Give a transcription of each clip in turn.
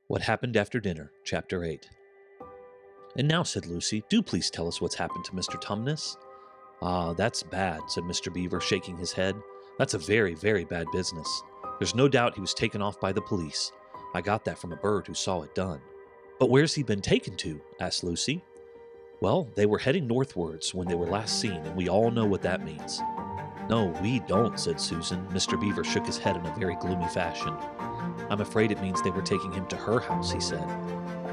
What Happened After Dinner, Chapter 8. "And now," said Lucy, "do please tell us what's happened to Mr. Tumnus." "Ah, that's bad," said Mr. Beaver, shaking his head. "That's a very, very bad business. There's no doubt he was taken off by the police. I got that from a bird who saw it done." "But where's he been taken to?" asked Lucy. "Well, they were heading northwards when they were last seen, and we all know what that means." "No, we don't," said Susan. Mr. Beaver shook his head in a very gloomy fashion. "I'm afraid it means they were taking him to her house," he said.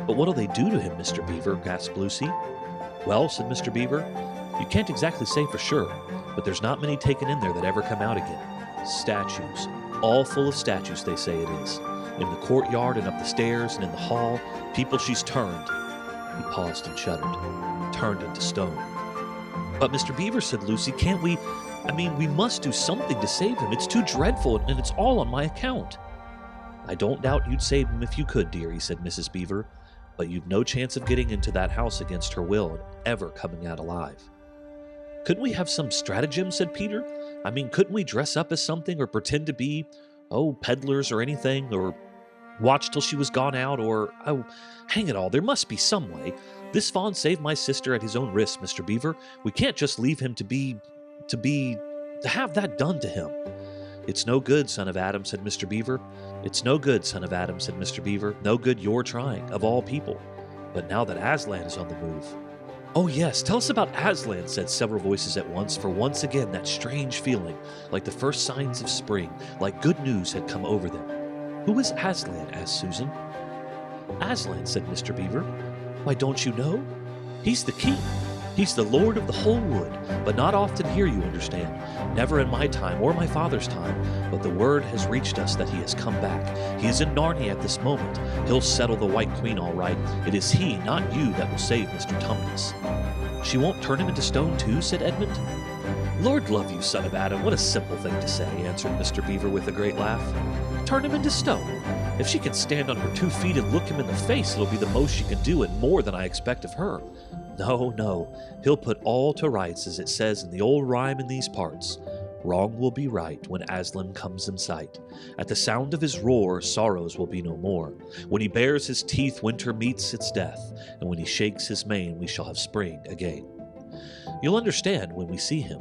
"But what'll they do to him, Mr. Beaver?" gasped Lucy. "Well," said Mr. Beaver, "you can't exactly say for sure, but there's not many taken in there that ever come out again. Statues. All full of statues, they say it is. In the courtyard and up the stairs and in the hall, people she's turned." He paused and shuddered. "Turned into stone." "But, Mr. Beaver," said Lucy, "can't we... we must do something to save him. It's too dreadful, and it's all on my account." "I don't doubt you'd save him if you could, dearie," said Mrs. Beaver, "but you've no chance of getting into that house against her will and ever coming out alive." "Couldn't we have some stratagem?" said Peter. Couldn't we dress up as something or pretend to be, peddlers or anything, or watch till she was gone out, or, hang it all, there must be some way. This fawn saved my sister at his own risk, Mr. Beaver. We can't just leave him to have that done to him." "It's no good, son of Adam," said Mr. Beaver. "It's no good, son of Adam," said Mr. Beaver. "No good you're trying, of all people. But now that Aslan is on the move—" "Oh yes, tell us about Aslan," said several voices at once, for once again that strange feeling, like the first signs of spring, like good news had come over them. "Who is Aslan?" asked Susan. "Aslan," said Mr. Beaver. "Why, don't you know? He's the king. He's the lord of the whole wood, but not often here, you understand. Never in my time or my father's time, but the word has reached us that he has come back. He is in Narnia at this moment. He'll settle the White Queen all right. It is he, not you, that will save Mr. Tumnus." "She won't turn him into stone too?" said Edmund. "Lord love you, son of Adam, what a simple thing to say," answered Mr. Beaver with a great laugh. "Turn him into stone? If she can stand on her 2 feet and look him in the face, it'll be the most she can do, and more than I expect of her. No, he'll put all to rights, as it says in the old rhyme in these parts. Wrong will be right when Aslan comes in sight. At the sound of his roar, sorrows will be no more. When he bares his teeth, winter meets its death, and when he shakes his mane, we shall have spring again. You'll understand when we see him."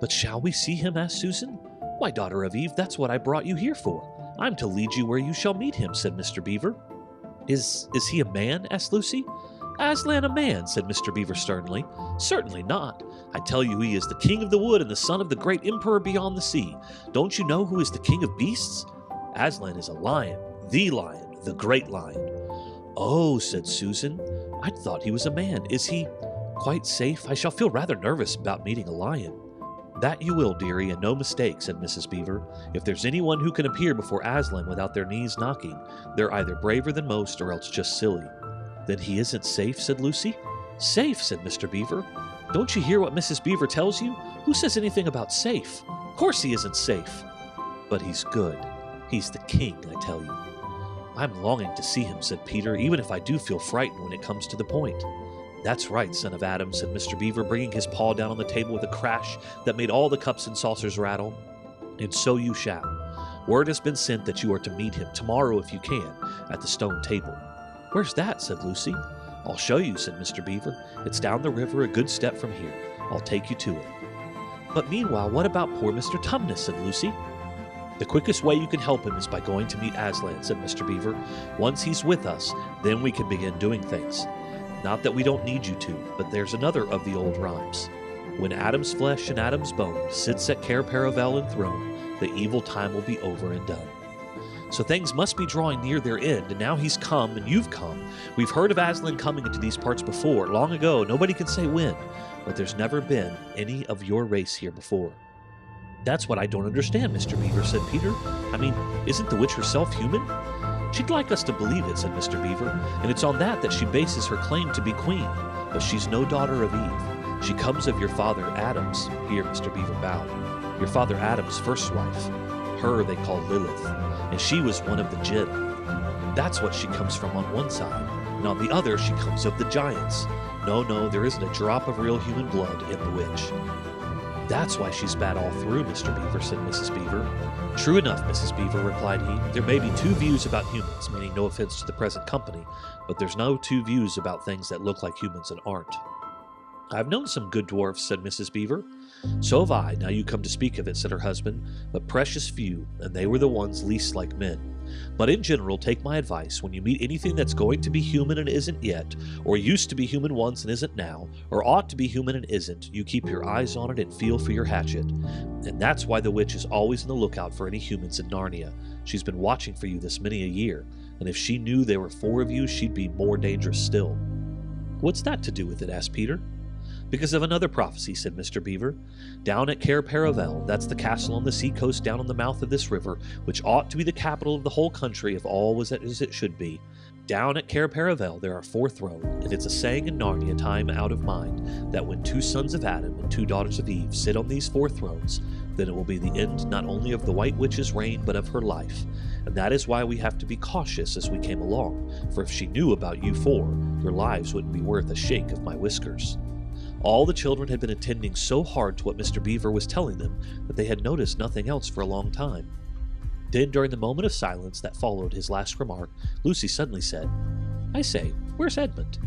"But shall we see him?" asked Susan. "Why, daughter of Eve, that's what I brought you here for. I'm to lead you where you shall meet him," said Mr. Beaver. Is he a man?" asked Lucy. "Aslan a man?" said Mr. Beaver sternly. "Certainly not. I tell you he is the king of the wood and the son of the great emperor beyond the sea. Don't you know who is the king of beasts? Aslan is a lion, the great lion." "Oh," said Susan, "I thought he was a man. Is he quite safe? I shall feel rather nervous about meeting a lion." "That you will, dearie, and no mistake," said Mrs. Beaver. "If there's anyone who can appear before Aslan without their knees knocking, they're either braver than most or else just silly." "Then he isn't safe?" said Lucy. "Safe?" said Mr. Beaver. "Don't you hear what Mrs. Beaver tells you? Who says anything about safe? Of course he isn't safe." "But he's good. He's the king, I tell you." "I'm longing to see him," said Peter, "even if I do feel frightened when it comes to the point." "That's right, son of Adam," said Mr. Beaver, bringing his paw down on the table with a crash that made all the cups and saucers rattle. "And so you shall. Word has been sent that you are to meet him tomorrow if you can, at the stone table." "Where's that?" said Lucy. "I'll show you," said Mr. Beaver. "It's down the river a good step from here. I'll take you to it." "But meanwhile, what about poor Mr. Tumnus?" said Lucy. "The quickest way you can help him is by going to meet Aslan," said Mr. Beaver. "Once he's with us, then we can begin doing things. Not that we don't need you to, but there's another of the old rhymes. When Adam's flesh and Adam's bone sits at Cair Paravel enthroned, the evil time will be over and done. So things must be drawing near their end, and now he's come, and you've come. We've heard of Aslan coming into these parts before, long ago, nobody can say when, but there's never been any of your race here before." "That's what I don't understand, Mr. Beaver," said Peter. Isn't the witch herself human?" "She'd like us to believe it," said Mr. Beaver, "and it's on that she bases her claim to be queen, but she's no daughter of Eve. She comes of your father Adam's," here Mr. Beaver bowed, "your father Adam's first wife. Her they call Lilith, and she was one of the Jinn. That's what she comes from on one side, and on the other she comes of the giants. No, there isn't a drop of real human blood in the witch." That's why she's bad all through, Mr. Beaver, said Mrs. Beaver. True enough, Mrs. Beaver, replied he. There may be two views about humans, meaning no offense to the present company, but there's no two views about things that look like humans and aren't. I've known some good dwarfs, said Mrs. Beaver. So have I, now you come to speak of it, said her husband, but precious few, and they were the ones least like men. But in general, take my advice, when you meet anything that's going to be human and isn't yet, or used to be human once and isn't now, or ought to be human and isn't, you keep your eyes on it and feel for your hatchet. And that's why the witch is always on the lookout for any humans in Narnia. She's been watching for you this many a year, and if she knew there were 4 of you, she'd be more dangerous still. What's that to do with it? Asked Peter. Because of another prophecy, said Mr. Beaver. Down at Cair Paravel, that's the castle on the sea coast down on the mouth of this river, which ought to be the capital of the whole country if all was as it should be. Down at Cair Paravel there are 4 thrones, and it's a saying in Narnia time out of mind, that when 2 sons of Adam and 2 daughters of Eve sit on these 4 thrones, then it will be the end not only of the White Witch's reign, but of her life. And that is why we have to be cautious as we came along, for if she knew about you 4, your lives wouldn't be worth a shake of my whiskers. All the children had been attending so hard to what Mr. Beaver was telling them that they had noticed nothing else for a long time. Then, during the moment of silence that followed his last remark, Lucy suddenly said, I say, where's Edmund?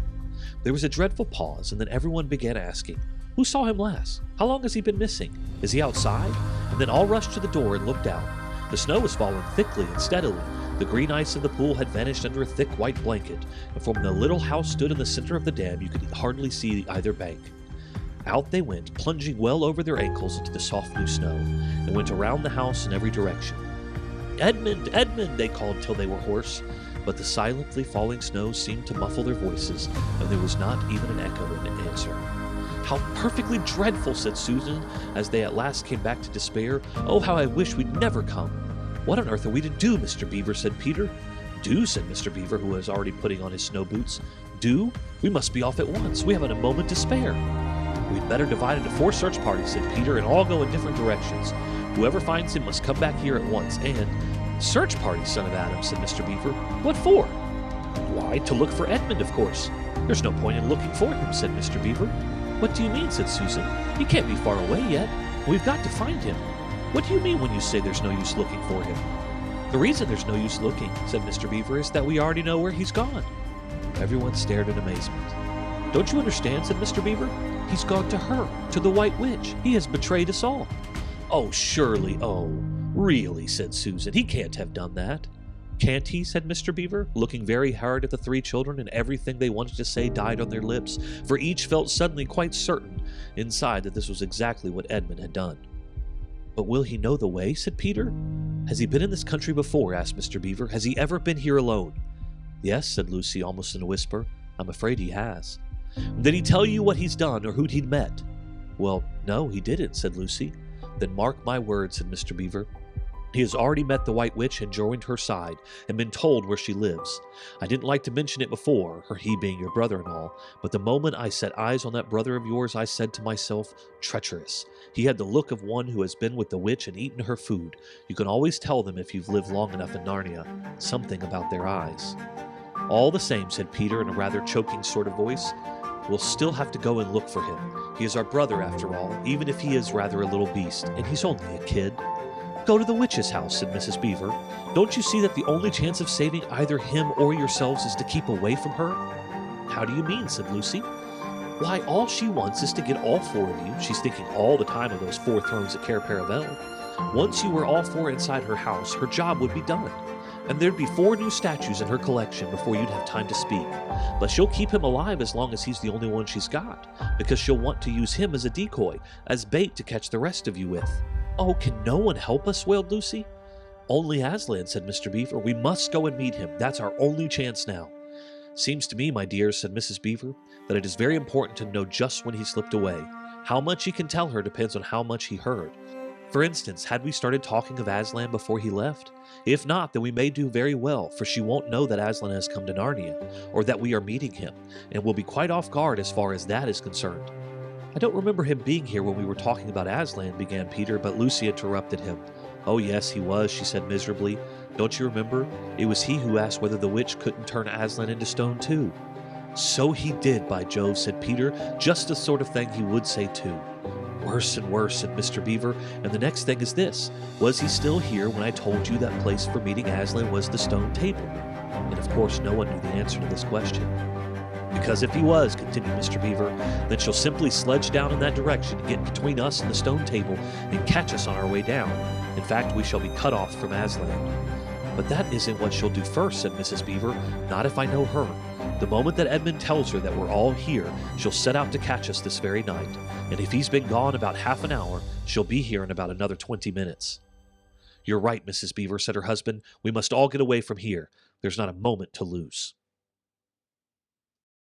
There was a dreadful pause, and then everyone began asking, who saw him last? How long has he been missing? Is he outside? And then all rushed to the door and looked out. The snow was falling thickly and steadily. The green ice of the pool had vanished under a thick white blanket, and from the little house stood in the center of the dam you could hardly see either bank. Out they went, plunging well over their ankles into the soft new snow, and went around the house in every direction. Edmund! Edmund! They called till they were hoarse, but the silently falling snow seemed to muffle their voices, and there was not even an echo in answer. How perfectly dreadful, said Susan, as they at last came back to despair. Oh, how I wish we'd never come. What on earth are we to do, Mr. Beaver, said Peter. Do, said Mr. Beaver, who was already putting on his snow boots. Do? We must be off at once. We haven't a moment to spare. We'd better divide into 4 search parties, said Peter, and all go in different directions. Whoever finds him must come back here at once, and— Search party, son of Adam, said Mr. Beaver. What for? Why, to look for Edmund, of course. There's no point in looking for him, said Mr. Beaver. What do you mean, said Susan. He can't be far away yet. We've got to find him. What do you mean when you say there's no use looking for him? The reason there's no use looking, said Mr. Beaver, is that we already know where he's gone. Everyone stared in amazement. Don't you understand, said Mr. Beaver. He's gone to her, to the White Witch. He has betrayed us all. Oh, surely, oh, really, said Susan. He can't have done that. Can't he, said Mr. Beaver, looking very hard at the 3 children, and everything they wanted to say died on their lips, for each felt suddenly quite certain inside that this was exactly what Edmund had done. But will he know the way, said Peter. Has he been in this country before, asked Mr. Beaver. Has he ever been here alone? Yes, said Lucy, almost in a whisper. I'm afraid he has. Did he tell you what he's done or who'd he'd met? Well, no, he didn't, said Lucy. Then mark my words, said Mr. Beaver. He has already met the White Witch and joined her side, and been told where she lives. I didn't like to mention it before, her he being your brother and all, but the moment I set eyes on that brother of yours, I said to myself, treacherous. He had the look of one who has been with the witch and eaten her food. You can always tell them if you've lived long enough in Narnia. Something about their eyes. All the same, said Peter in a rather choking sort of voice, we'll still have to go and look for him. He is our brother after all, even if he is rather a little beast, and he's only a kid. Go to the witch's house, said Mrs. Beaver. Don't you see that the only chance of saving either him or yourselves is to keep away from her? How do you mean, said Lucy. Why, all she wants is to get all 4 of you. She's thinking all the time of those 4 thrones at Cair Paravel. Once you were all 4 inside her house, her job would be done. And there'd be 4 new statues in her collection before you'd have time to speak. But she'll keep him alive as long as he's the only one she's got, because she'll want to use him as a decoy, as bait to catch the rest of you with. Oh, can no one help us? Wailed Lucy. Only Aslan, said Mr. Beaver. We must go and meet him. That's our only chance now. Seems to me, my dear, said Mrs. Beaver, that it is very important to know just when he slipped away. How much he can tell her depends on how much he heard. For instance, had we started talking of Aslan before he left? If not, then we may do very well, for she won't know that Aslan has come to Narnia, or that we are meeting him, and will be quite off guard as far as that is concerned. I don't remember him being here when we were talking about Aslan, began Peter, but Lucy interrupted him. Oh yes, he was, she said miserably. Don't you remember? It was he who asked whether the witch couldn't turn Aslan into stone too. So he did, by Jove, said Peter, just the sort of thing he would say too. Worse and worse, said Mr. Beaver, and the next thing is this. Was he still here when I told you that place for meeting Aslan was the stone table? And of course no one knew the answer to this question. Because if he was, continued Mr. Beaver, then she'll simply sledge down in that direction to get between us and the stone table and catch us on our way down. In fact, we shall be cut off from Aslan. But that isn't what she'll do first, said Mrs. Beaver. Not if I know her. The moment that Edmund tells her that we're all here, she'll set out to catch us this very night. And if he's been gone about half an hour, she'll be here in about another 20 minutes. You're right, Mrs. Beaver, said her husband. We must all get away from here. There's not a moment to lose.